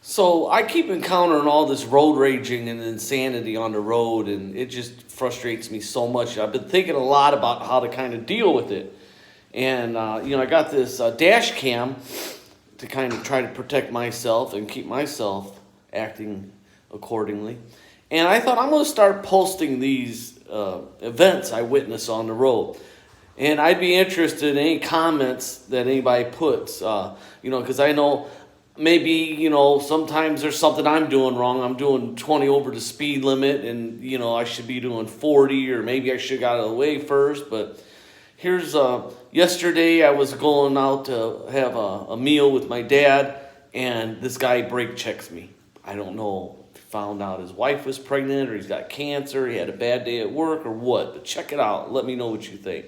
So I keep encountering all this road raging and insanity on the road, and it just frustrates me so much. I've been thinking a lot about how to kind of deal with it. And, I got this dash cam to kind of try to protect myself and keep myself acting accordingly. And I thought I'm going to start posting these events I witness on the road. And I'd be interested in any comments that anybody puts, because I know maybe, sometimes there's something I'm doing wrong. I'm doing 20 over the speed limit and, I should be doing 40, or maybe I should have got out of the way first. But here's, yesterday I was going out to have a meal with my dad, and this guy brake checks me. I don't know if he found out his wife was pregnant or he's got cancer, he had a bad day at work or what, but check it out. Let me know what you think.